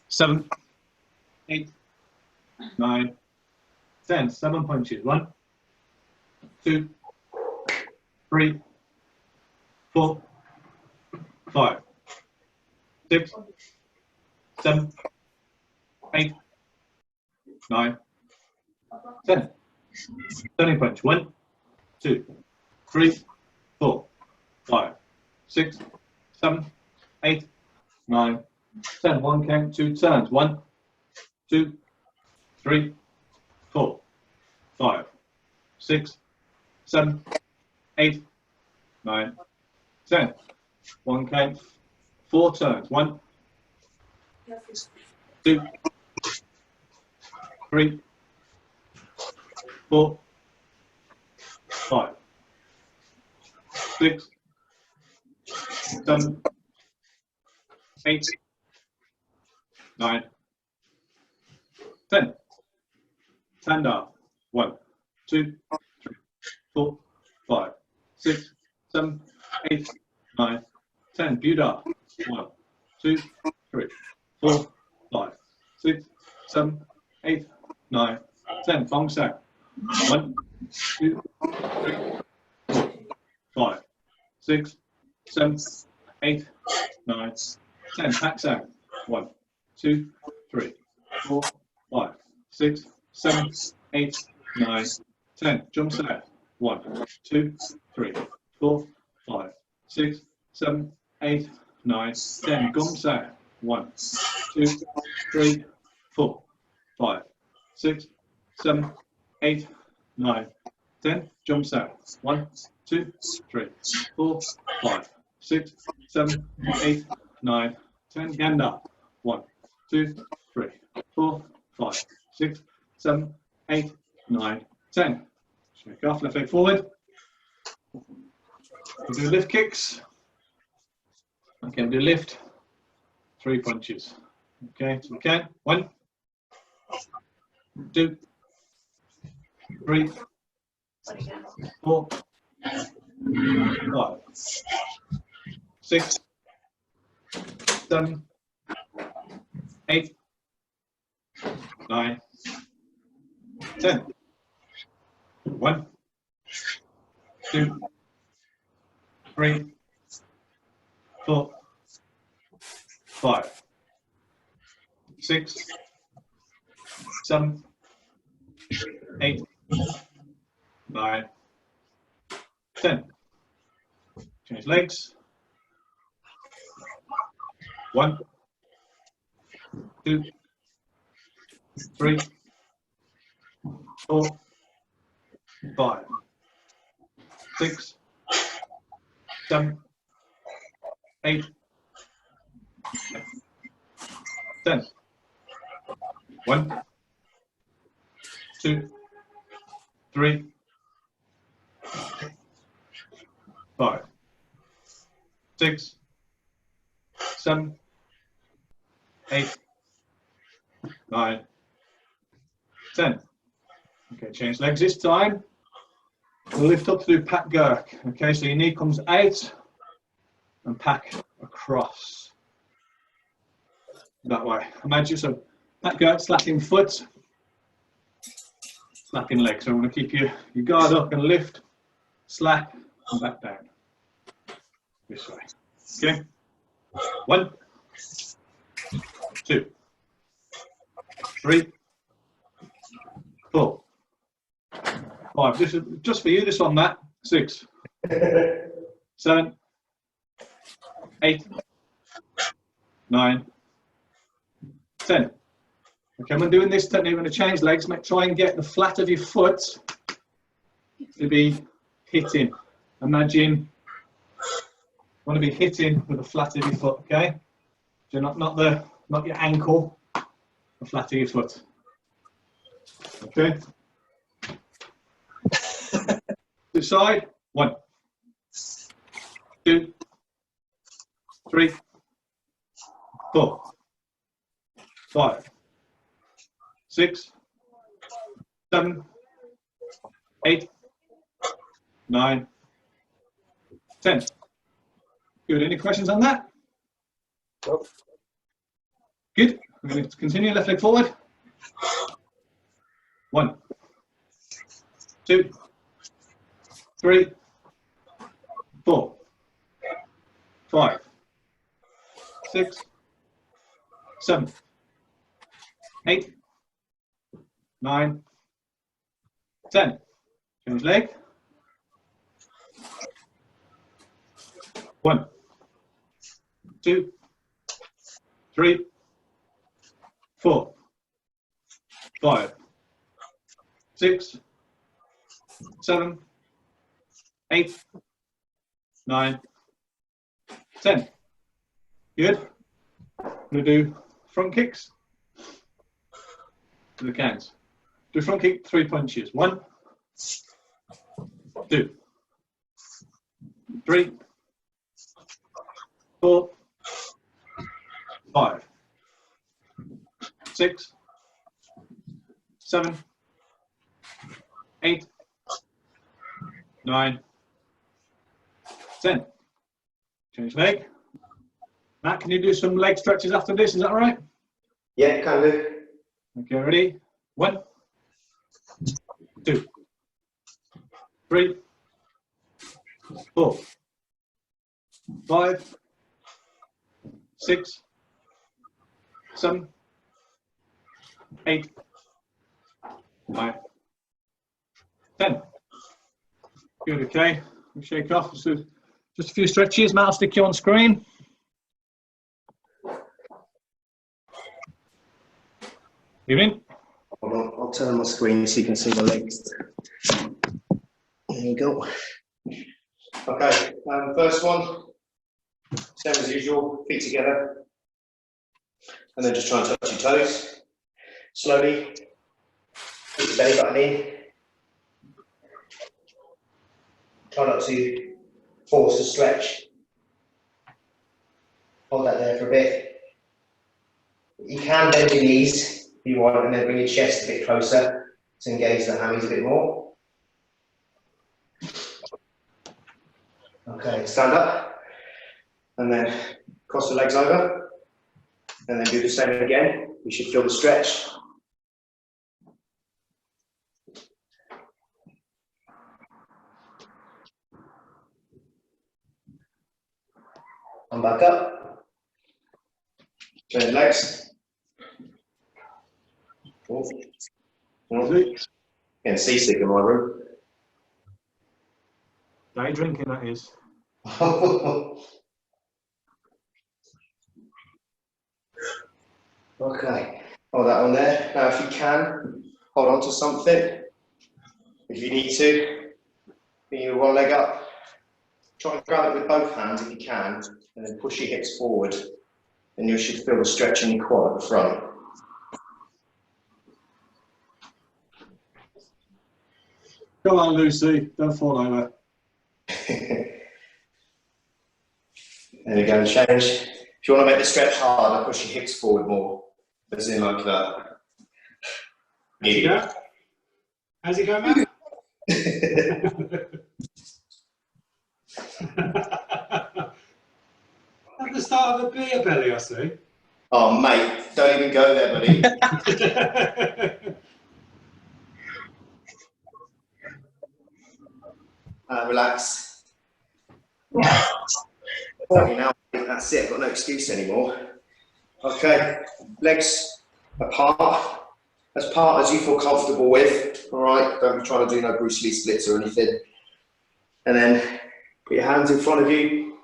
7, 8, 9, 10. 7 punches. 1, 2, 3, 4, 5, 6, 7, 8, 9, 10. Turning punch. 1, 2, 3, 4, 5, 6, 7, 8, 9, 10. 1 count, 2 turns. 1, 2, 3, 4, 5, 6, 7, 8, 9, 10. 1 count, 4 turns. 1, 2, 3, 4, 5, 6, 7, 8, 9, 10. Stand up. 1, 2, 3, 4, 5, 6, 7, 8, 9, 10. Build up. 1, 2, 3, 4, 5, 6, 7, 8, 9, 10. Bounce out. 1, 2, 3, 4, 5, 6, 7, 8, 9, 10. Packs out. 1, 2, 3, 4, 5, 6, 7, 8, 9, 10. Jumps out. 1, 2, 3, 4, 5, 6, 7, 8, 9, 10. Gums out. 1, 2, 3, 4, 5, 6, 7, 8, 9, 10. Jumps out. 1, 2, 3, 4, 5, 6, 7, 8, 9, 10. Hand up. 1, 2, 3, 4, 5, 6, 7, 8, 9, 10. Shake off, left leg forward. We'll do lift kicks. Okay, we'll do lift. 3 punches. Okay, so we can. 1, 2, 3, 4, 5, 6, 7, 8, 9, 10. 1, 2, 3, 4, 5, 6, 7, 8, 9, 10. Change legs. 1, 2, 3, 4, 5, 6, 7, 8, 10. 1, 2, 3, 5, 6, 7, 8, 9, 10. Okay, change legs this time. We'll lift up through pack Gurk. Okay, so your knee comes out and pack across. That way. Imagine so pack Gurk, slapping foot, slapping legs. So I want to keep your guard up and lift, slap, and back down. This way. Okay. 1, 2, 3, 4, 5. This is just for you, this one, Matt. 6, 7, 8, 9, 10. Okay, when doing this technique, we're going to change legs. Try and get the flat of your foot to be hitting. Imagine you want to be hitting with the flat of your foot, okay? So not your ankle, the flat of your foot. Okay. This side. 1, 2, 3, 4, 5, 6, 7, 8, 9, 10. Good. Any questions on that? Nope. Good. We're going to continue, left leg forward. 1, 2, 3, 4, 5, 6, 7, 8, 9, 10. Change leg. 1, 2, 3, 4, 5, 6, 7, 8, 9, 10. Good. I'm going to do front kicks to the cans. Do front kick 3 punches. 1, 2, 3, 4, 5, 6, 7, 8, 9, 10. Change leg. Matt, can you do some leg stretches after this? Is that all right? Yeah, can do. Okay, ready? 1, 2, 3, 4, 5, 6, 7, 8, 9, 10. Good, okay. We'll shake off. So just a few stretches. Matt, I'll stick you on screen. Evening. Hold on, I'll turn my screen so you can see my legs. There you go. Okay, first one, same as usual, feet together. And then just try and touch your toes. Slowly, put your belly button in. Try not to force a stretch. Hold that there for a bit. You can bend your knees if you want, and then bring your chest a bit closer to engage the hammies a bit more. Okay, stand up, and then cross the legs over, and then do the same again. You should feel the stretch. And back up. Change legs. Oh. Getting seasick in my room. Day drinking, that is. Okay, hold that on there. Now if you can, hold on to something. If you need to, bring your one leg up. Try and grab it with both hands if you can, and then push your hips forward. And you should feel the stretch in your quad at the front. Go on, Lucy. Don't fall over. There we go, change. If you want to make the stretch harder, push your hips forward more. As in like that. How's it go? How's it go, Matt? At the start of a beer belly, I see. Oh, mate, don't even go there, buddy. Relax. Now, that's it, I've got no excuse anymore. Okay, legs apart, as part as you feel comfortable with, all right? Don't be trying to do no Bruce Lee splits or anything. And then put your hands in front of you,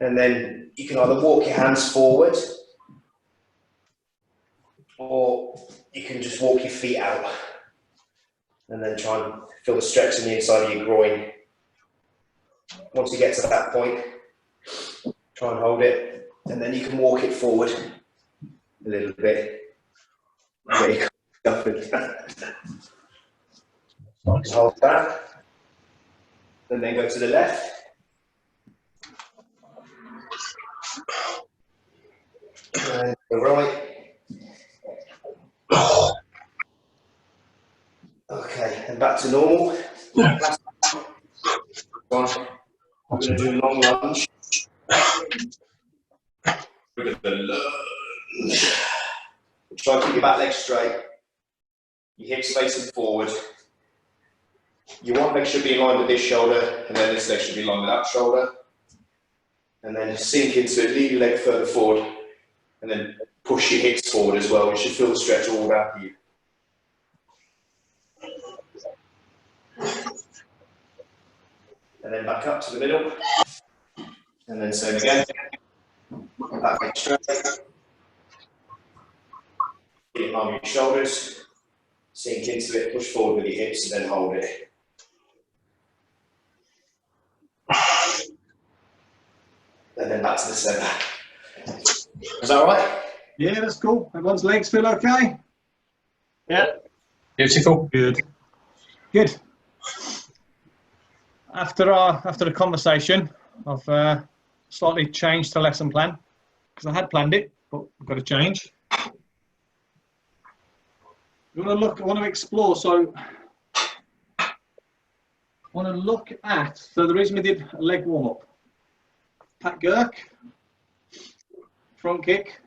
and then you can either walk your hands forward, or you can just walk your feet out, and then try and feel the stretch on the inside of your groin. Once you get to that point, try and hold it, and then you can walk it forward a little bit. Hold that, and then go to the left. And the right. Okay, and back to normal. I'm going to do long lunge. Look at the lunge. Try and keep your back leg straight. Your hips facing forward. Your one leg should be in line with this shoulder, and then this leg should be in line with that shoulder. And then sink into it, lean your leg further forward, and then push your hips forward as well. You should feel the stretch all around you. And then back up to the middle. And then same again. Back leg straight. Get your arm on your shoulders. Sink into it, push forward with your hips, and then hold it. And then back to the centre. Is that all right? Yeah, that's cool. Everyone's legs feel okay? Yeah. Beautiful. Good. Good. After the conversation, I've slightly changed the lesson plan because I had planned it, but we've got to change. We want to look. I want to explore. So, I want to look at. So the reason we did a leg warm up, pat Gurk, front kick,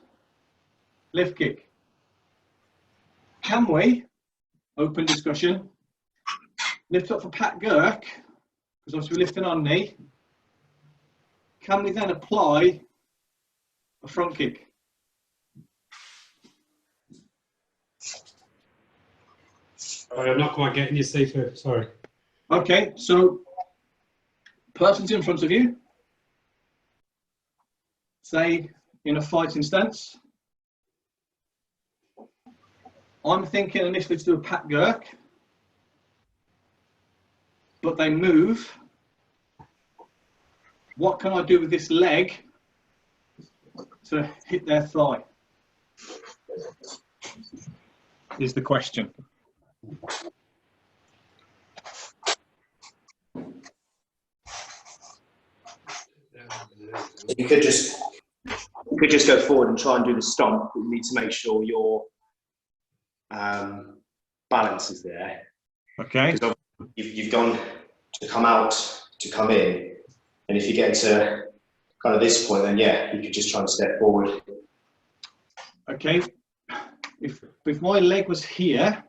lift kick. Can we, open discussion, lift up for pat Gurk, because obviously we're lifting our knee. Can we then apply a front kick? Sorry, I'm not quite getting you, Steve. Sorry. Okay, so person's in front of you, say in a fighting stance. I'm thinking initially to do a pat Gurk, but they move. What can I do with this leg to hit their thigh? Is the question. You could just go forward and try and do the stomp, but you need to make sure your balance is there. Okay. Because you've gone to come out to come in, and if you get to kind of this point, then yeah, you could just try and step forward. Okay. If my leg was here,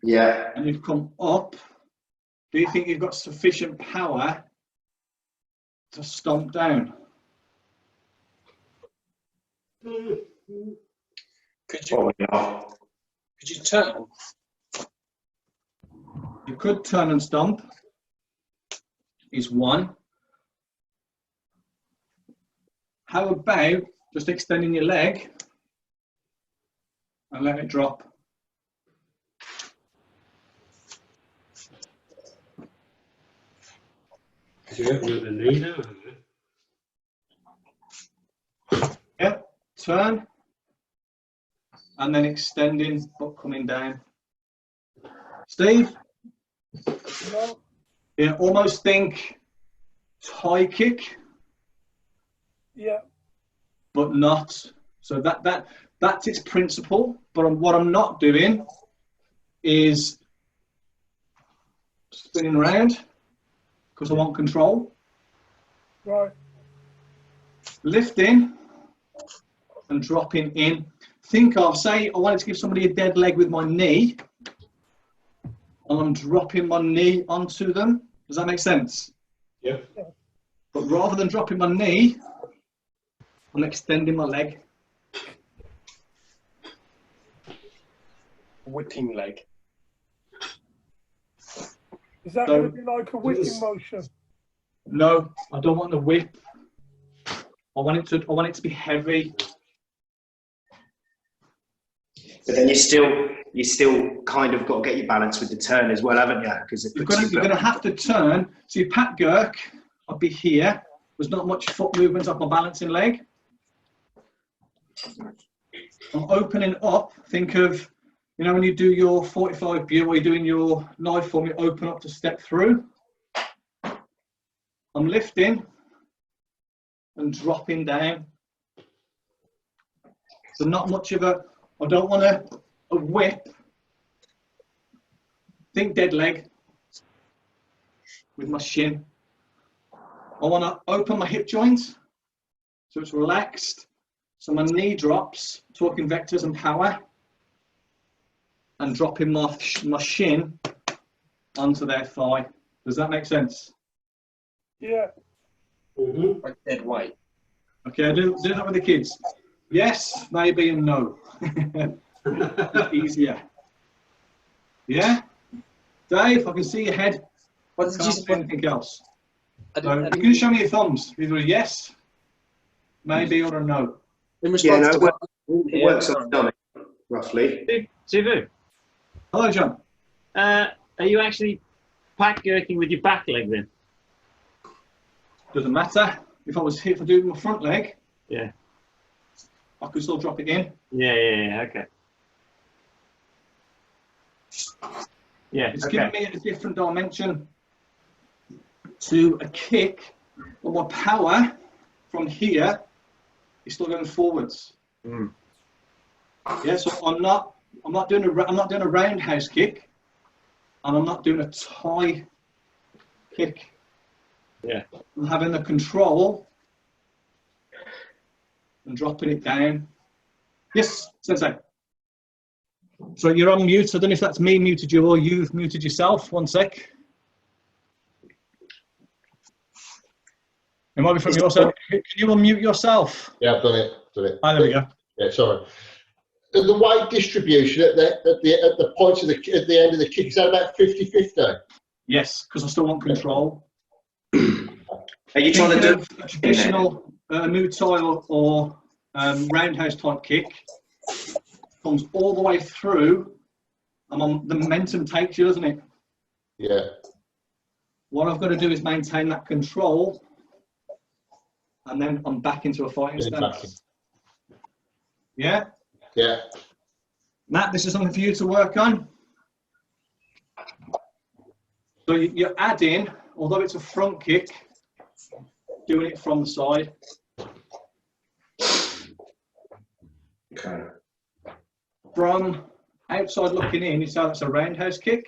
yeah, and you've come up, do you think you've got sufficient power to stomp down? Could probably not. you turn? You could turn and stomp, is one. How about just extending your leg and let it drop? You're opening at the knee now, aren't you? Yeah, turn, and then extending, but coming down. Steve? No. Yeah, almost think tie kick, Yeah. but not. So that's its principle. But what I'm not doing is spinning around because I want control. Right. Lifting and dropping in. Think of, say, I wanted to give somebody a dead leg with my knee, and I'm dropping my knee onto them. Does that make sense? Yeah. But rather than dropping my knee, I'm extending my leg. Whipping leg. Is that So- going to be like a whipping motion? No, I don't want the whip. I want it to be heavy. But then you still kind of got to get your balance with the turn as well, haven't you? Because You're going to have to turn. So your pat Gurk, I'll be here. There's not much foot movement off my balancing leg. I'm opening up. Think of, you know, when you do your 45 view or you're doing your knife form, you open up to step through. I'm lifting and dropping down. So not much of a, I don't want a whip. Think dead leg with my shin. I want to open my hip joints so it's relaxed. So my knee drops, talking vectors and power, and dropping my shin onto their thigh. Does that make sense? Yeah. Like dead weight. Okay, do that with the kids. Yes, maybe, and no. Easier. Yeah? Dave, I can see your head. What did you Can't see anything else. I So didn't- you can show me your thumbs. Either a yes, maybe, or a no. in Yeah, response no, to what? it works on the stomach, roughly. Sivu, Hello, John. are you actually pack gurking with your back leg then? Doesn't matter. If I do my front leg, Yeah. I could still drop it in. Yeah, okay. Yeah, It's okay. giving me a different dimension to a kick, but my power from here is still going forwards. Mm. Yeah, so I'm not doing a roundhouse kick, and I'm not doing a tie kick. Yeah. I'm having the control and dropping it down. Yes, Sensei. So you're on mute. I don't know if that's me muted you or you've muted yourself. One sec. It might be from your side. Can you unmute yourself? Yeah, I've done it. Ah, there we go. Yeah, sorry. The weight distribution at the point of at the end of the kick is that about 50-50? Yes, because I still want control. Are you trying to do a traditional Muay Thai or roundhouse type kick? Comes all the way through, and the momentum takes you, doesn't it? Yeah. What I've got to do is maintain that control, and then I'm back into a fighting stance. Yeah? Yeah. Matt, this is something for you to work on. So you're adding, although it's a front kick, doing it from the side. Okay. From outside looking in, you say that's a roundhouse kick,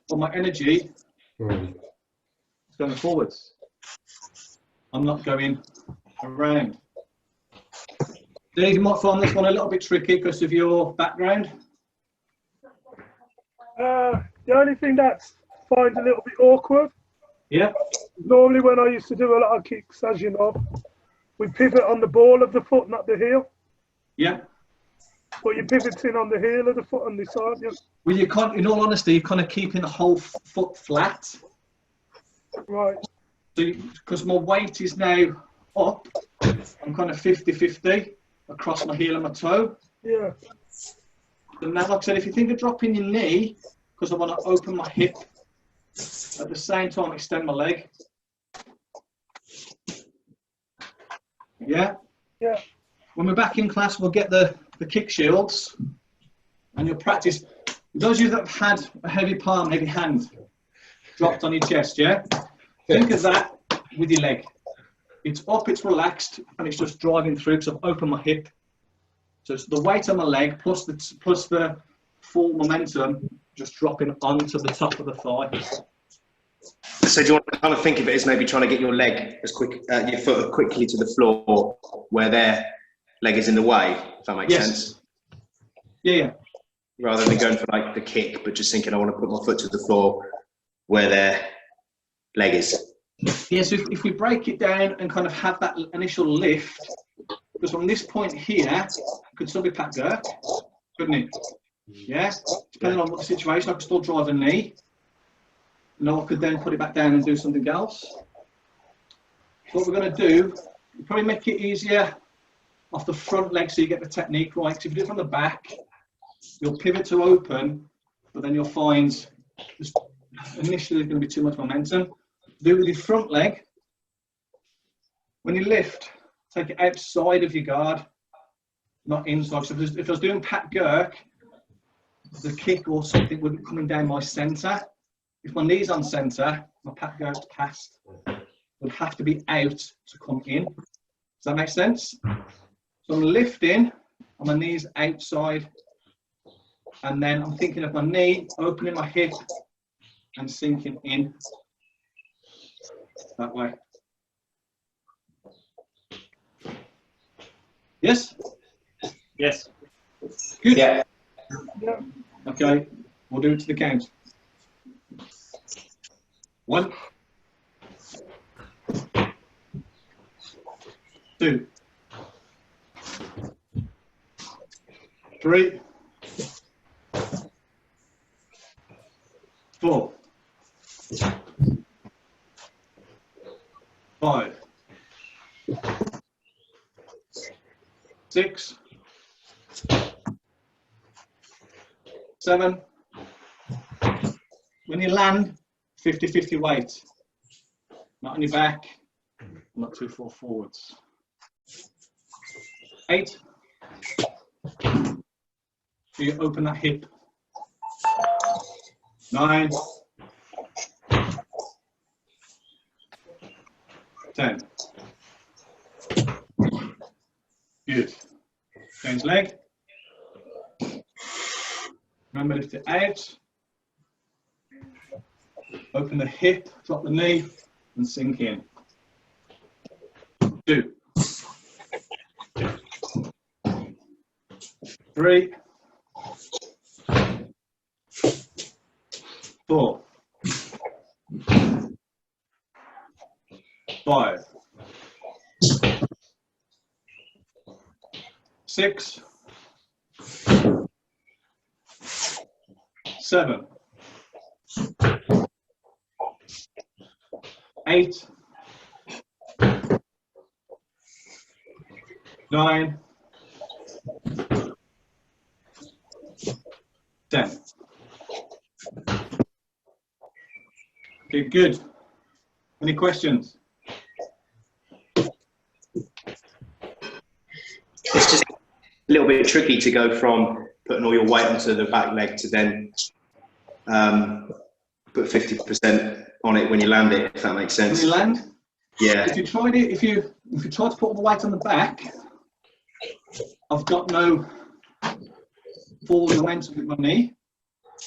but my energy is going forwards. I'm not going around. Dave, you might find this one a little bit tricky because of your background. The only thing that I find a little bit awkward, Yeah. normally when I used to do a lot of kicks, as you know, we pivot on the ball of the foot, not the heel. Yeah. But you're pivoting on the heel of the foot on the side. Yeah. Well, you can't, in all honesty, you're kind of keeping the whole foot flat. Right. So, because my weight is now up, I'm kind of 50-50 across my heel and my toe. Yeah. And now, like I said, if you think of dropping your knee, because I want to open my hip, at the same time extend my leg. Yeah? Yeah. When we're back in class, we'll get the kick shields, and you'll practice. Those of you that have had a heavy palm, heavy hand dropped on your chest, yeah? Think of that with your leg. It's up, it's relaxed, and it's just driving through, because I've opened my hip. So it's the weight on my leg plus the full momentum just dropping onto the top of the thigh. So do you want to kind of think of it as maybe trying to get your leg your foot quickly to the floor where their leg is in the way, if that makes sense? Yeah. Rather than going for like the kick, but just thinking I want to put my foot to the floor where their leg is. Yeah, so if we break it down and kind of have that initial lift, because from this point here, could still be Pat Dirk, couldn't it? Yeah, depending on what the situation, I could still drive a knee. No, I could then put it back down and do something else. So what we're going to do, we'll probably make it easier off the front leg so you get the technique right. So if you do it from the back, you'll pivot to open, but then you'll find initially there's going to be too much momentum. Do it with your front leg. When you lift, take it outside of your guard, not inside. So if I was doing Pat Gurk, the kick or something would be coming down my centre. If my knee's on centre, my Pat Gurk's past. It would have to be out to come in. Does that make sense? So I'm lifting, and my knee's outside, and then I'm thinking of my knee, opening my hip, and sinking in. That way. Yes? Yes. Good. Yeah. Yeah. Okay, we'll do it to the count. 1, 2, 3, 4, 5, 6, 7. When you land, 50-50 weight. Not on your back, not too far forwards. 8. So you open that hip. 9. 10. Good. Change leg. Remember, lift it out. Open the hip, drop the knee, and sink in. 2. 3. 4. 5. 6. 7. 8. 9. 10. Okay, good. Any questions? It's just a little bit tricky to go from putting all your weight onto the back leg to then put 50% on it when you land it, if that makes sense. When you land? Yeah. If you tried it, if you try to put all the weight on the back, I've got no forward momentum with my knee.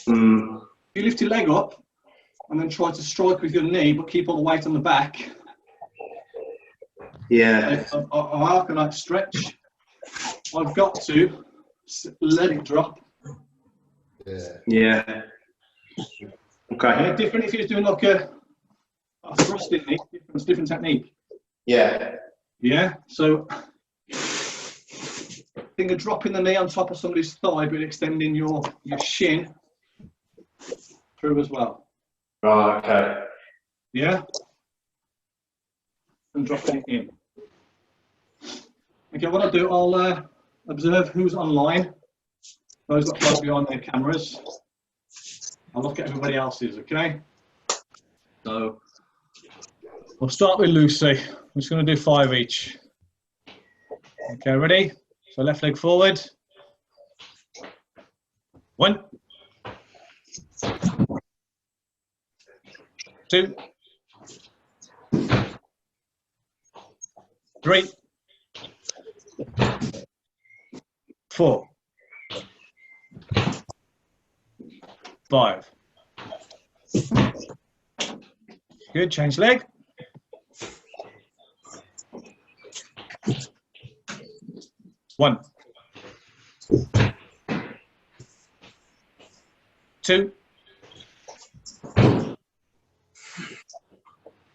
Mm. If you lift your leg up and then try to strike with your knee, but keep all the weight on the back, Yeah. how can I stretch? I've got to let it drop. Yeah. Yeah. Okay. Yeah, different if you're doing like a thrusting knee, different technique. Yeah. Yeah, so think of dropping the knee on top of somebody's thigh, but extending your shin through as well. Right. Okay. Yeah, and dropping it in. Okay, what I'll do, I'll observe who's online. Those that are behind their cameras. I'll look at everybody else's. Okay. So we'll start with Lucy. I'm just going to do 5 each. Okay, ready? So left leg forward. 1, 2, 3, 4, 5. Good, change leg. 1, 2,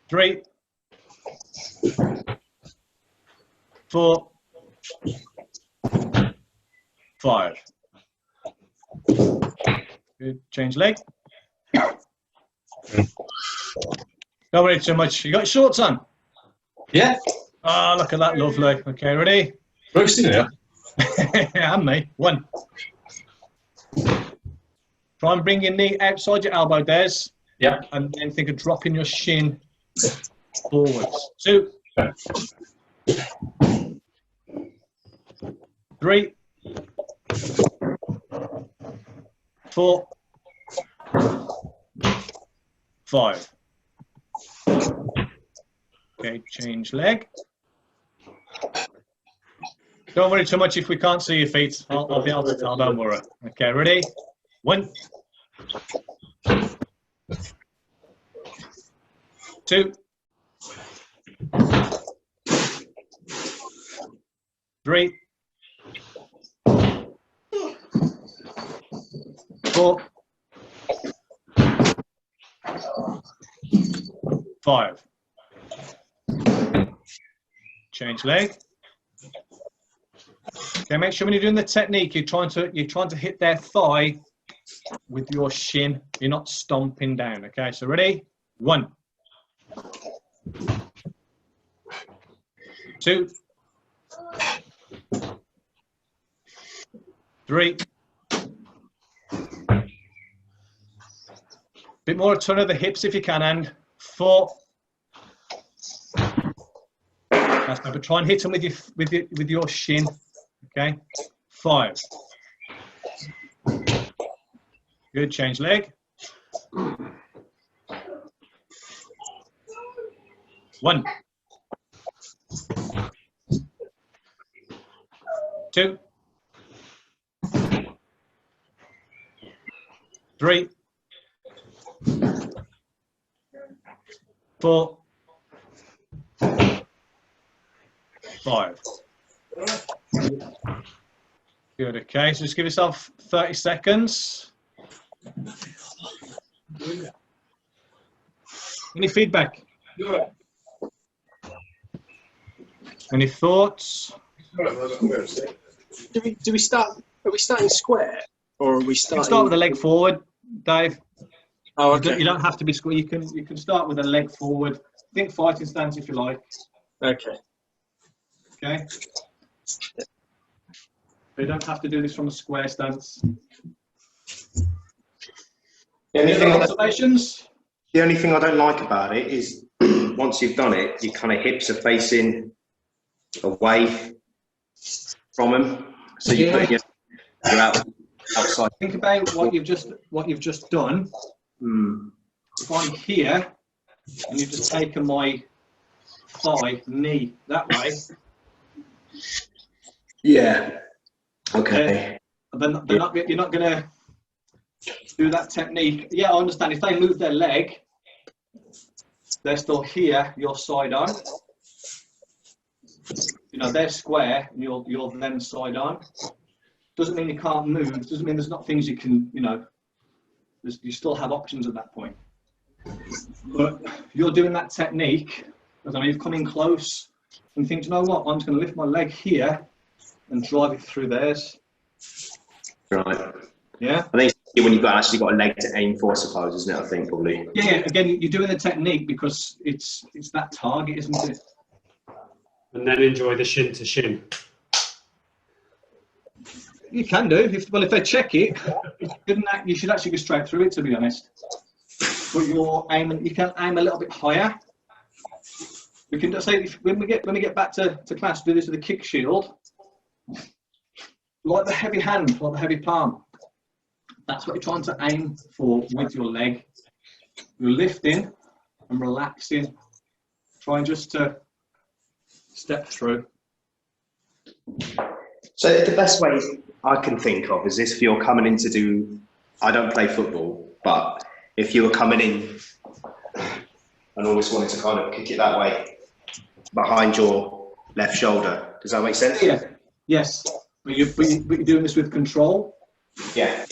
3, 4, 5. Good, change leg. Don't worry too much. You got shorts on? Yeah. Oh, look at that, lovely. Okay, ready? Bruce in here. And me. 1. Try and bring your knee outside your elbow, Des. Yeah. And then think of dropping your shin forwards. 2, 3, 4, 5. Okay, change leg. Don't worry too much if we can't see your feet. I'll be able to tell, don't worry. Okay, ready? 1, 2, 3, 4, 5. Change leg. Okay, make sure when you're doing the technique, you're trying to hit their thigh with your shin. You're not stomping down. Okay, so ready? 1, 2, 3. Bit more turn of the hips if you can, and 4. That's right, but try and hit them with your shin. Okay, 5. Good. Change leg. 1, 2, 3, 4, 5. Good. Okay, so just give yourself 30 seconds. Any feedback? Any thoughts? Do we start? Are we starting square, or are we You starting? can start with a leg forward, Dave. Oh, okay. You don't have to be square. You can start with a leg forward. Think fighting stance if you like. Okay. Okay. You don't have to do this from a square stance. Any other observations? The only thing I don't like about it is once you've done it, your kind of hips are facing away from them, so you put your outside. Think about what you've just done. If I'm here and you've just taken my thigh, knee that way. Yeah. Okay. Then you're not going to do that technique. Yeah, I understand. If they move their leg, they're still here. You're side on. You know, they're square, and you're then side on. Doesn't mean you can't move. Doesn't mean there's not things you can. You know, you still have options at that point. But you're doing that technique. I mean, you've come in close and think, you know what? I'm just going to lift my leg here and drive it through theirs. Right. Yeah. I think when you've actually got a leg to aim for, I suppose, isn't it? I think probably. Yeah. Again, you're doing the technique because it's that target, isn't it? And then enjoy the shin to shin. You can do. If they check it, you should actually go straight through it. To be honest, but you're aiming. You can aim a little bit higher. We can just say when we get back to class, do this with a kick shield, like the heavy hand, like the heavy palm. That's what you're trying to aim for with your leg. You're lifting and relaxing. Trying just to step through. So the best way I can think of is if you're coming in to do, I don't play football, but if you were coming in and always wanted to kind of kick it that way, behind your left shoulder, does that make sense? Yeah. Yes. But you're doing this with control. Yeah.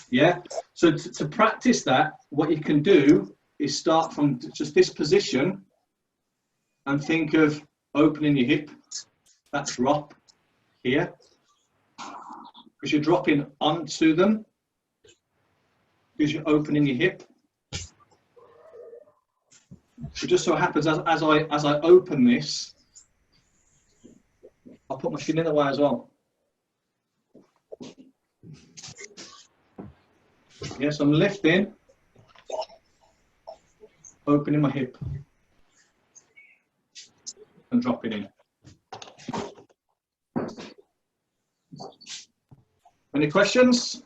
Yeah. So to practice that, what you can do is start from just this position and think of opening your hip. That drop here. Because you're dropping onto them. Because you're opening your hip. It just so happens as I open this, I'll put my shin in the way as well. Yes, I'm lifting, opening my hip, and dropping in. Any questions?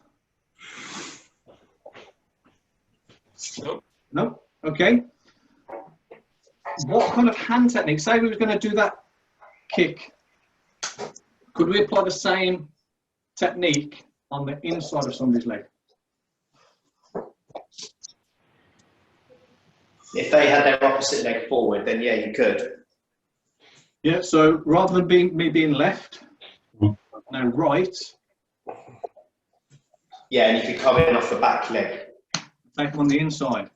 No? Okay. What kind of hand technique? Say we were going to do that kick. Could we apply the same technique on the inside of somebody's leg? If they had their opposite leg forward, then yeah, you could. Yeah, so rather than me being left, now right, Yeah, and you could come in off the back leg. Take them on the inside.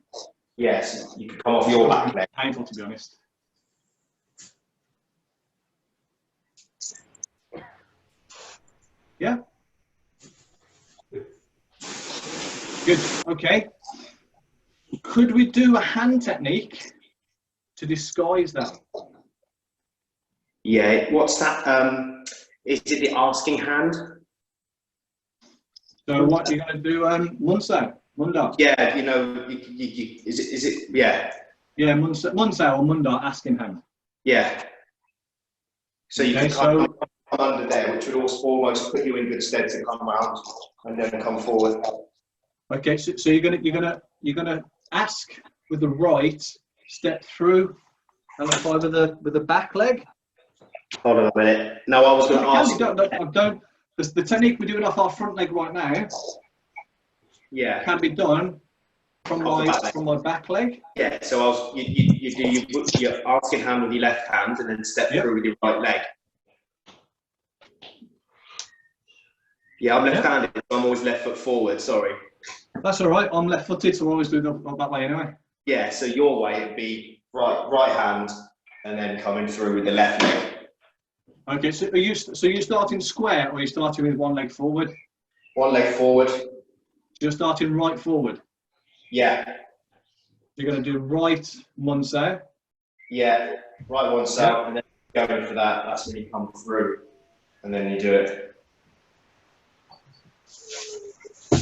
Yes, you could come off your back leg. Painful, to be honest. Yeah. Good. Okay. Could we do a hand technique to disguise that? Yeah, what's that? Is it the asking hand? So what you're going to do, Munda? Yeah, you know, is it, yeah. Yeah, Munda or Munda, asking hand. Yeah. So you Okay, can come under there, which would also almost put you in good stead to come round and then come forward. Okay, so you're gonna ask with the right, step through, and apply with the back leg. Hold on a minute. No, I was going to ask. Don't. The technique we're doing off our front leg right now. Yeah. Can be done from my back leg. Yeah. So you put your asking hand with your left hand and then step through with your right leg. Yeah, I'm left-handed, so I'm always left foot forward. Sorry. That's all right. I'm left-footed, so I always do it that way anyway. Yeah. So your way it'd be right hand and then coming through with the left leg. Okay. So are you starting square or are you starting with one leg forward? One leg forward. You're starting right forward. Yeah. You're going to do right one sao. Yeah. Right one sao, and then going for that. That's when you come through, and then you do it.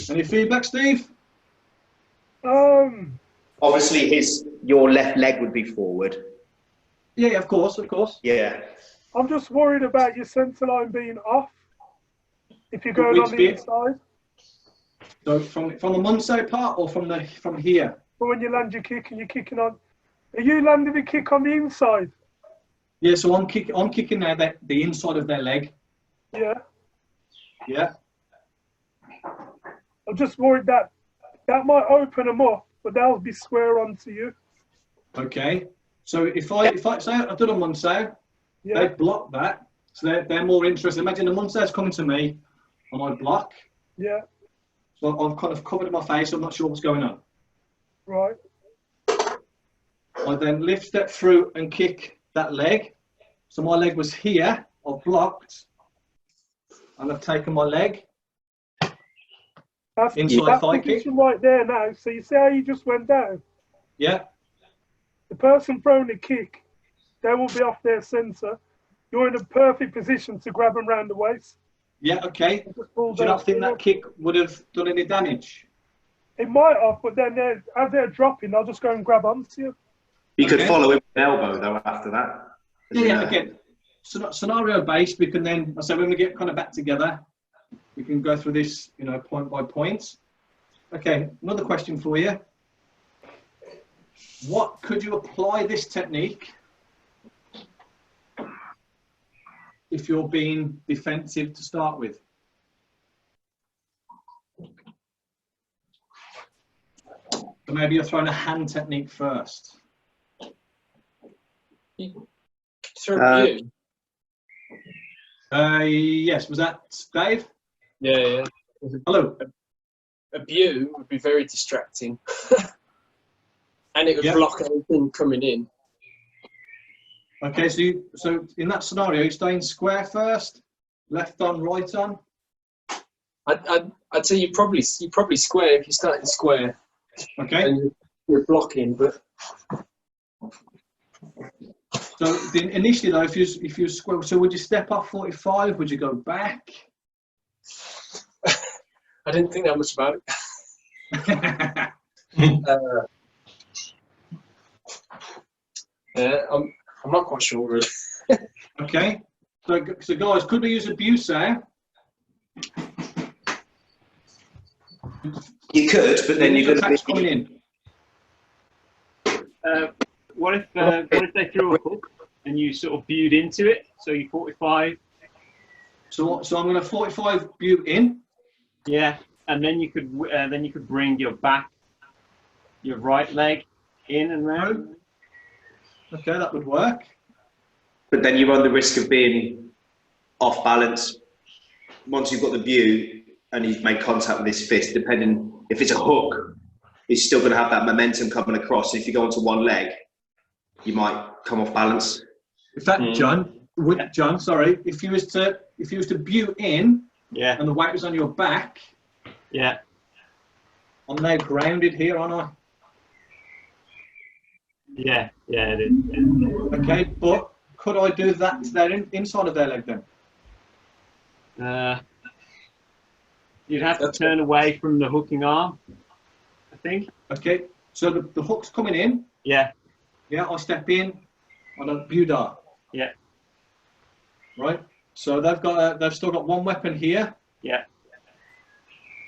Any feedback, Steve? Obviously, your left leg would be forward. Yeah, of course. Yeah. I'm just worried about your centre line being off if you're going on the inside. So from the Munso part or from here? But when you land your kick and you're kicking on, are you landing the kick on the inside? Yeah. So I'm kicking the inside of their leg. Yeah. Yeah. I'm just worried that might open them up, but they'll be square onto you. Okay. So if I say I've done a Munso, they block that. So they're more interested. Imagine the Munso's coming to me and I block. Yeah. So I've kind of covered my face. I'm not sure what's going on. Right. I then lift, step through and kick that leg. So my leg was here. I've blocked. And I've taken my leg. That's inside thigh kick. Right there now. So you see how you just went down? Yeah. The person throwing the kick, they will be off their centre. You're in a perfect position to grab them round the waist. Yeah, okay. Do you not think that kick would have done any damage? It might have, but then as they're dropping, they'll just go and grab onto you. You could follow it with an elbow, though, after that. Yeah, again, scenario based, we can then, so when we get kind of back together, we can go through this, point by point. Okay, another question for you. What could you apply this technique if you're being defensive to start with? So maybe you're throwing a hand technique first. Throw you. Yes, was that Dave? Yeah. Hello. A view would be very distracting. And it would block anything coming in. Okay, so in that scenario, you're staying square first, left on, right on. I'd say you probably square if you're starting square. Okay. And you're blocking, but. So initially, though, if you square, so would you step off 45? Would you go back? I didn't think that much about it. Yeah, I'm not quite sure really. Okay, so guys, could we use abuse there? You could, but then you're going to be coming in. What if they threw a hook and you sort of viewed into it? So you 45. So I'm going to 45 view in. Yeah, and then you could bring your right leg in and round. Okay, that would work. But then you run the risk of being off balance once you've got the view and he's made contact with his fist, depending if it's a hook, he's still going to have that momentum coming across. If you go onto one leg, you might come off balance. In fact, John, sorry, if you was to butte in, Yeah. and the weight was on your back, Yeah. I'm now grounded here, aren't I? Yeah. Yeah. It is. Okay, but could I do that to their inside of their leg then? You'd have to turn away from the hooking arm, I think. Okay, so the hook's coming in. Yeah. Yeah, I step in. I don't buda. Yeah. Right. So they've still got one weapon here. Yeah.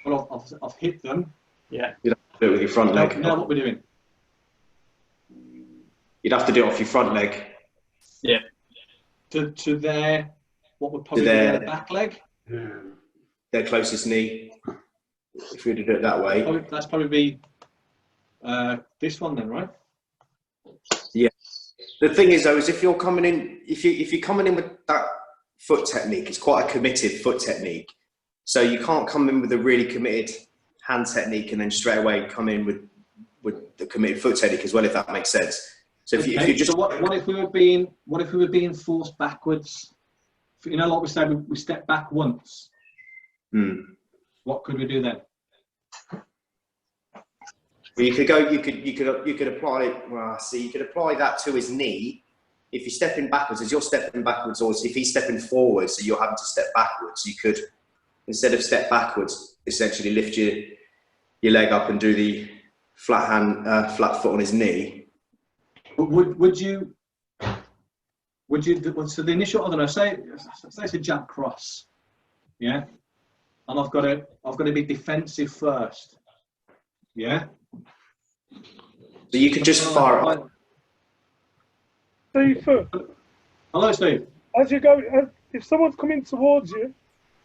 Well, I've hit them. Yeah. You'd have to do it with your front leg. Now what we're doing? You'd have to do it off your front leg. Yeah. To their, what would probably To be their- their back leg. Their closest knee. If we were to do it that way. That's probably be this one then, right? The thing is, though, is if you're coming in, if you're coming in with that foot technique, it's quite a committed foot technique. So you can't come in with a really committed hand technique and then straight away come in with the committed foot technique as well, if that makes sense. So if you just so what if we were being forced backwards? You know, like we said, we step back once. What could we do then? Well, you could apply. Well, see, you could apply that to his knee. If you're stepping backwards, as you're stepping backwards, or if he's stepping forwards, so you're having to step backwards, you could, instead of step backwards, essentially lift your leg up and do the flat foot on his knee. Would you? So the initial, I don't know. Say it's a jab cross, yeah, and I've got to be defensive first, yeah. So you could just fire it up. Steve, Hello, Steve. as you go, if someone's coming towards you,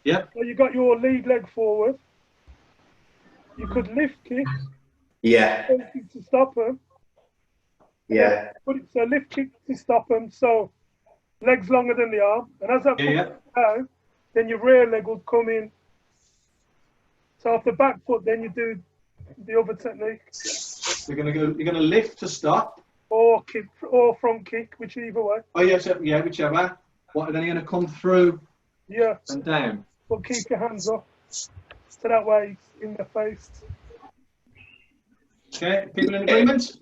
Yeah. or you got your lead leg forward, you could lift kick Yeah, to stop them. yeah, So lift kick to stop them. So legs longer than the arm, and as that comes down, then your rear leg will come in. So off the back foot, then you do the other technique, You're gonna lift to stop. or kick, or front kick, whichever way. Oh yeah, so, yeah, whichever. What? Then you're gonna come through Yeah, and down. but keep your hands up, so that way it's in the face. Okay, people in agreement?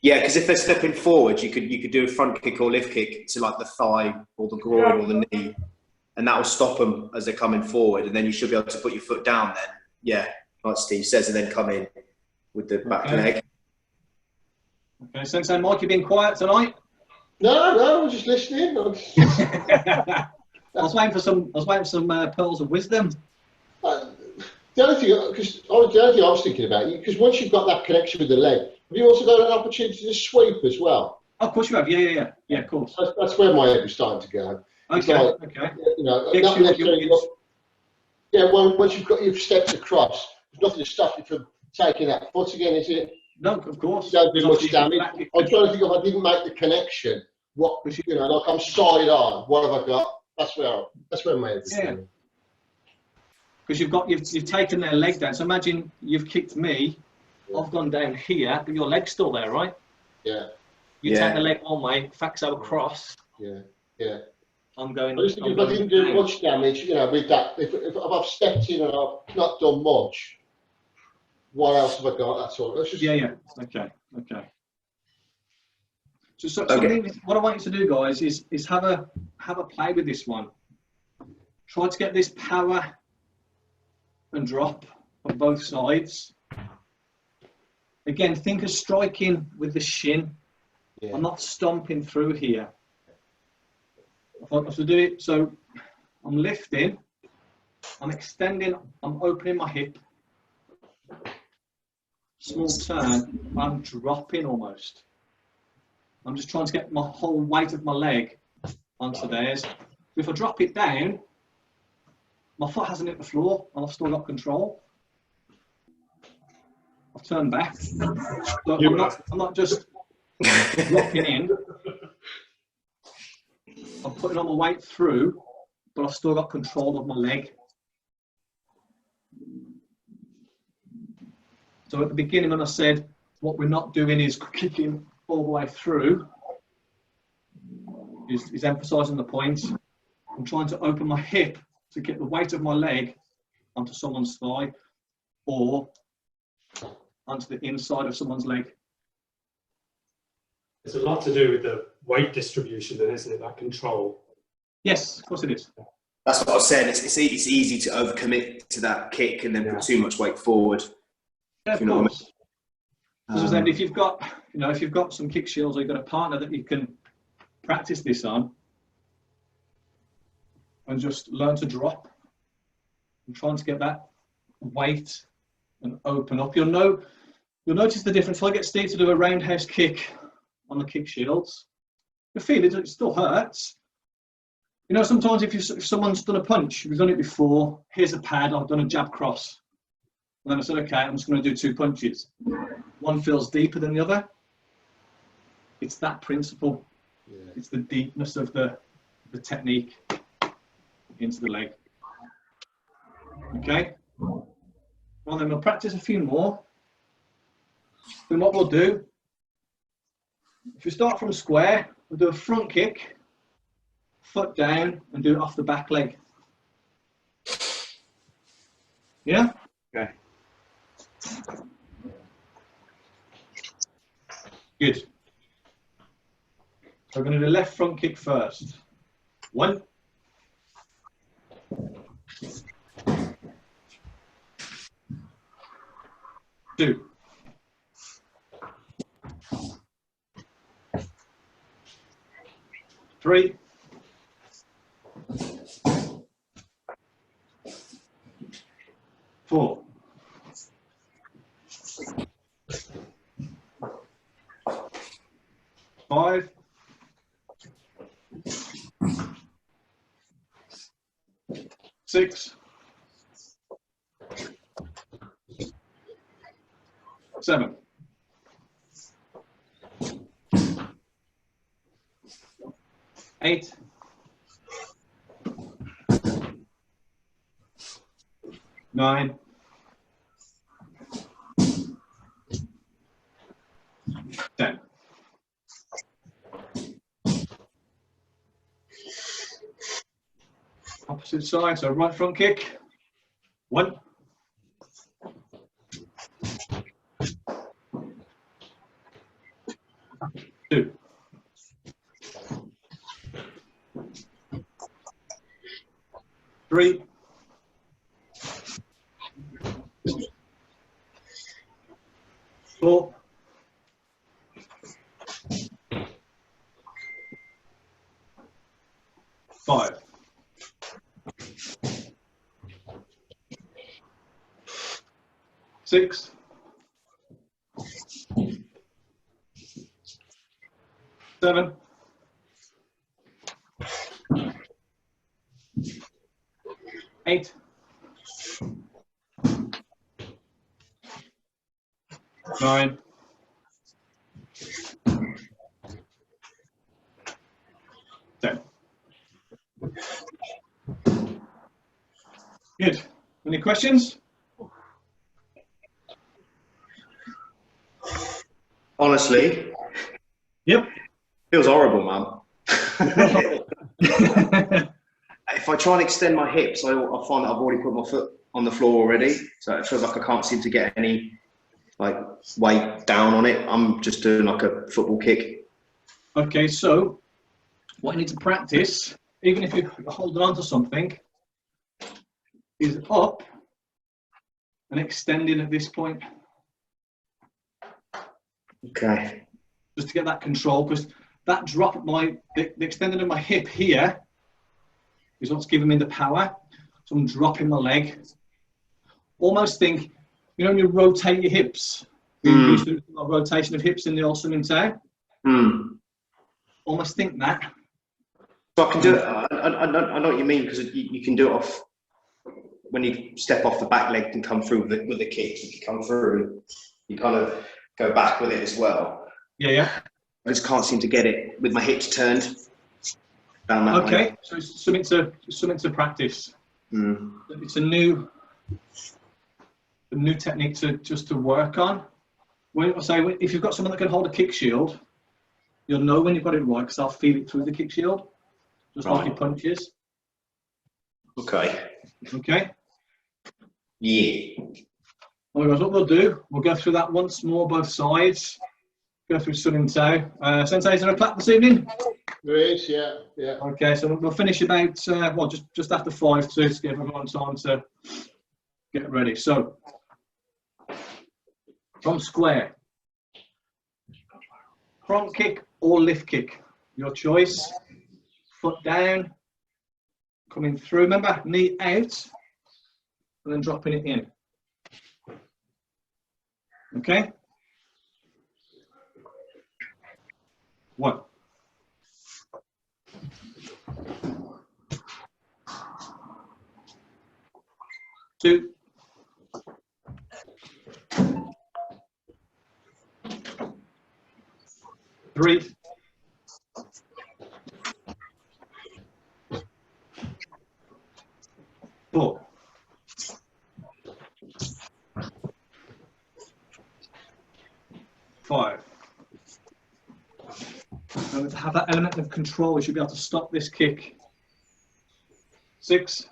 yeah. Because if they're stepping forward, you could do a front kick or lift kick to like the thigh or the groin or the knee, and that will stop them as they're coming forward, and then you should be able to put your foot down. Then, yeah, like Steve says, and then come in with the back leg. Okay, Sensei Mike, you've been quiet tonight. No, I'm just listening. I was waiting for some pearls of wisdom. The other thing I was thinking about, because once you've got that connection with the leg, have you also got an opportunity to sweep as well? Oh, of course you have. Yeah, of course. That's where my head was starting to go. Okay, Like, okay. You know, Yeah, not necessarily. Yeah, Once you've stepped across, there's nothing to stop you from taking that foot again, is it? No, of course. You don't do much damage. I'm trying to think if I didn't make the connection. What, you know, like I'm side on. What have I got? That's where my head is going. Because you've taken their leg down. So imagine you've kicked me. I've gone down here, but your leg's still there, right? Yeah. You take the leg one way, faxo across. Yeah. I'm going. I just think if I didn't do much damage, you know, with that, if I've stepped in and I've not done much, what else have I got? That's all. That's just... Yeah. Okay. So something, what I want you to do, guys, is have a play with this one. Try to get this power and drop on both sides. Again, think of striking with the shin. Yeah. I'm not stomping through here. If I was to do it, so I'm lifting, I'm extending, I'm opening my hip. Small turn, I'm dropping almost. I'm just trying to get my whole weight of my leg onto theirs. If I drop it down, my foot hasn't hit the floor and I've still got control. I've turned back. So I'm not just dropping in. I'm putting on my weight through, but I've still got control of my leg. So at the beginning when I said what we're not doing is kicking all the way through, is emphasising the point. I'm trying to open my hip to get the weight of my leg onto someone's thigh or onto the inside of someone's leg. It's a lot to do with the weight distribution then, isn't it? That control. Yes, of course it is. That's what I was saying. It's easy to overcommit to that kick and then put too much weight forward. Yeah, of You know what I course. As I said, if you've got some kick shields or you've got a partner that you can practice this on, and just learn to drop and trying to get that weight and open up. You'll notice the difference. If I get Steve to do a roundhouse kick on the kick shields, you feel it still hurts. You know, sometimes if someone's done a punch, you've done it before, here's a pad, I've done a jab cross. And then I said, okay, I'm just going to do 2 punches. One feels deeper than the other. It's that principle. Yeah. It's the deepness of the technique into the leg. Okay? Well, then we'll practice a few more. Then what we'll do, if we start from square, we'll do a front kick, foot down, and do it off the back leg. Yeah? Okay. Good. So we're going to do the left front kick first. 1. 2. 3. 4. 5. 6. 7. 8. 9. 10. Opposite side, so right front kick. 1. 2. 3. 4. 5. 6. 7. 8. 9. 10. Good. Any questions? Honestly, Yep. feels horrible, man. If I try and extend my hips, I find that I've already put my foot on the floor already, so it feels like I can't seem to get any weight down on it. I'm just doing like a football kick. Okay, so what you need to practice, even if you're holding on to something, is up and extending at this point. Okay. Just to get that control, because that drop at the extending of my hip here is what's giving me the power. So I'm dropping my leg. Almost think, you know, when you rotate your hips, you used to do a rotation of hips in the old swimming town. Almost think that. So I can do it. I know what you mean, because you can do it off when you step off the back leg and come through with the kick. You can come through. You kind of go back with it as well. Yeah, yeah. I just can't seem to get it with my hips turned down that way. Okay, so it's something to practice. It's a new a new technique to work on. When I say, if you've got someone that can hold a kick shield, you'll know when you've got it right because I'll feel it through the kick shield, just like your punches. Okay. Okay. Yeah. Well, guys, what we'll do, we'll go through that once more, both sides. Go through Sun and Tao. Sensei, is there a clap this evening? There is, yeah. Okay, so we'll finish about, well, just after 5 to give everyone time to get ready. So, from square, front kick or lift kick, your choice. Foot down, coming through. Remember, knee out, and then dropping it in. Okay? 1. 2. 3. 4. 5. And to have that element of control, you should be able to stop this kick. 6.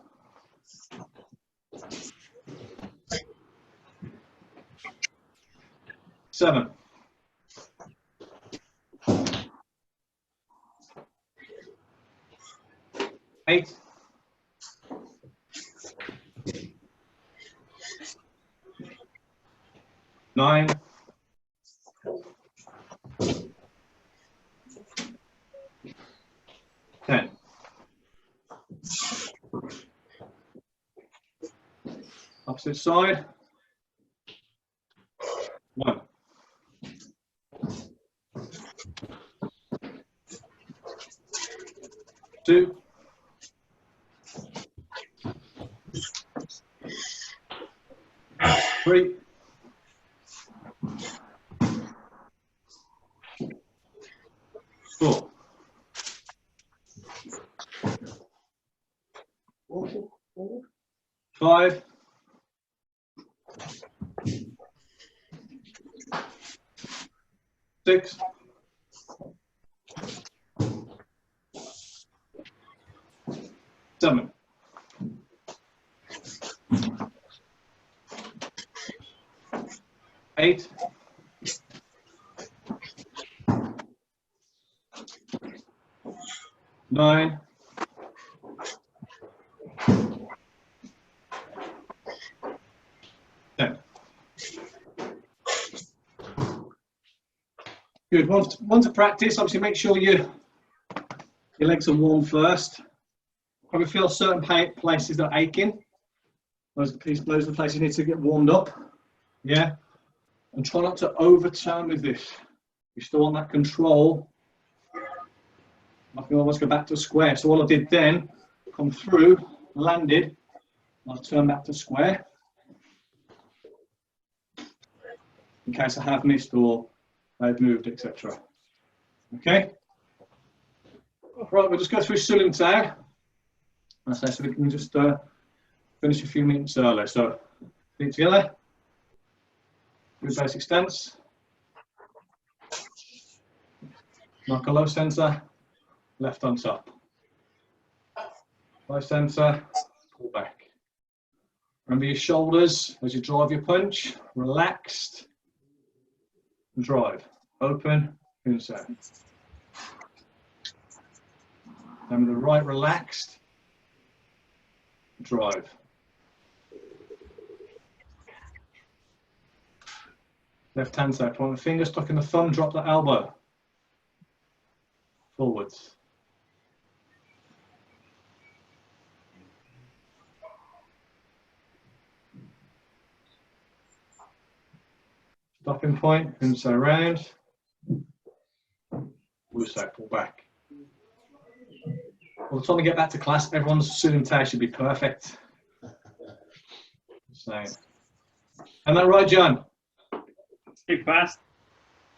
7. 8. 9. 10. Opposite side. 1. 2. 3. 4. 5. 6. 7. 8. 9. 10. Good. One to practice. Obviously, make sure your legs are warm first. Probably feel certain places that are aching. Those are the places you need to get warmed up. Yeah. And try not to overturn with this. You still want that control. I can almost go back to square. So what I did then, come through, landed, I'll turn back to square. In case I have missed or they've moved, etc. Okay? Right, we'll just go through Sun and Tao. So we can just finish a few minutes early. So, feet together. Do basic stance. Knock a low sensor. Left on top. Low sensor. Pull back. Remember your shoulders as you drive your punch. Relaxed. Drive. Open. Inside. Remember the right, relaxed. Drive. Left hand side, point the finger, stuck in the thumb, drop the elbow. Forwards. Stopping point, inside round. Wuso, pull back. By the time we get back to class, everyone's Sun and Tao should be perfect. So, am I right, John? Too fast.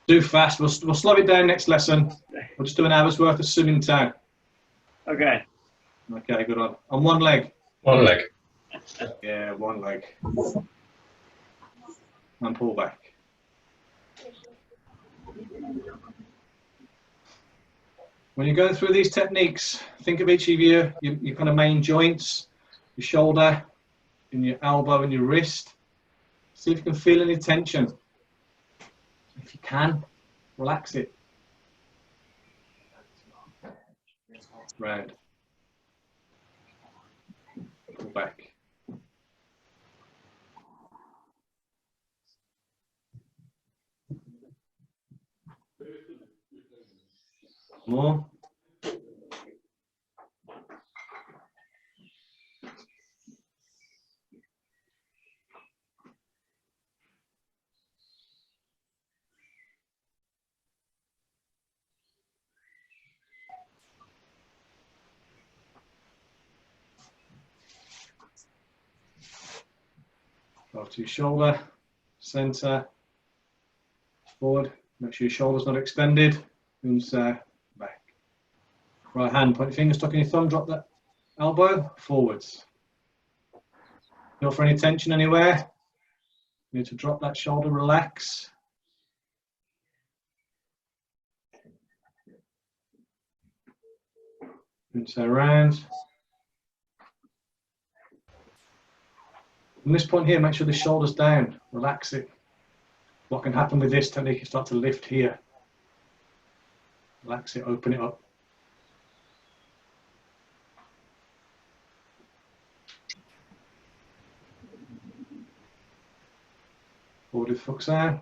Do fast. We'll slow it down next lesson. We'll just do an hour's worth of Sun and Tao. Okay. Okay, good on. On one leg. One leg. Yeah, one leg. and pull back. When you're going through these techniques, think of each of your kind of main joints, your shoulder, and your elbow and your wrist. See if you can feel any tension. If you can, relax it. Round. Pull back. More. Go to your shoulder, center, forward. Make sure your shoulder's not extended. And back. Right hand, point your finger, stuck in your thumb, drop that elbow, forwards. Feel for any tension anywhere. You need to drop that shoulder, relax. And so around. From this point here, make sure the shoulder's down, relax it. What can happen with this technique is start to lift here. Relax it, open it up. Forward with fuxan.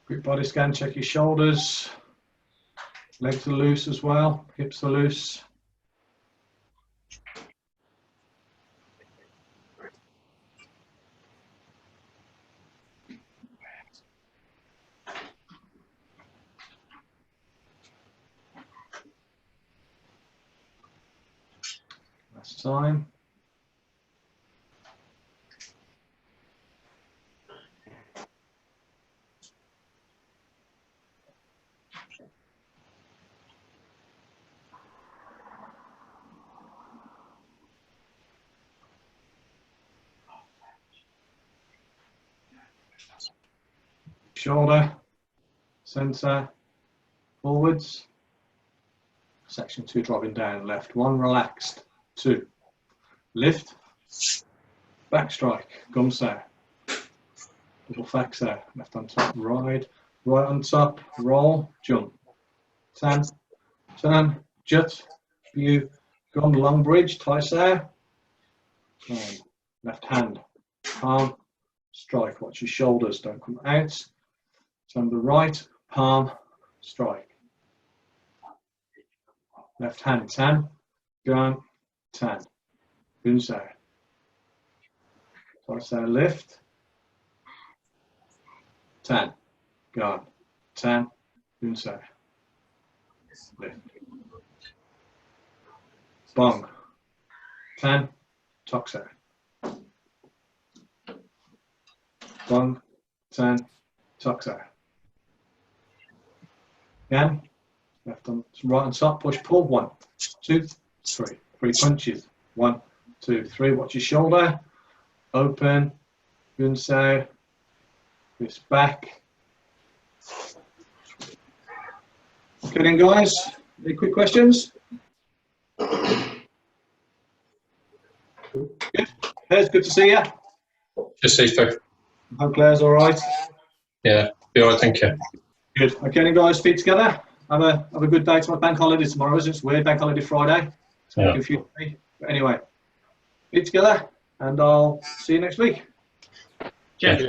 Quick body scan, check your shoulders. Legs are loose as well, hips are loose. Last time. Shoulder, center, forwards. Section 2 dropping down, left 1, relaxed, 2, lift, back strike, gumsa, double faxa, left on top, right on top, roll, jump, tan, turn, jut, view, gum, long bridge, taisa, left hand, palm, strike, watch your shoulders, don't come out. Turn the right, palm, strike. Left hand, tan, gun, tan. Gunsai. Torso lift. Tan, gun, tan, gunsai. Lift. Bong. Tan, toxo. Bong, tan, toxo. Again, left on right on top, push, pull, 1, 2, 3. 3 punches. 1, 2, 3. Watch your shoulder. Open. Gunsai. Wrist back. Okay then, guys. Any quick questions? Good. Claire's good to see you. Just see you. Hope Claire's all right. Yeah, be all right, thank you. Good. Okay, then, guys, feet together. Have a good day. Tomorrow, bank holiday tomorrow, isn't it? It's weird, bank holiday Friday. It's going to confuse me. But anyway, feet together, and I'll see you next week. Cheers.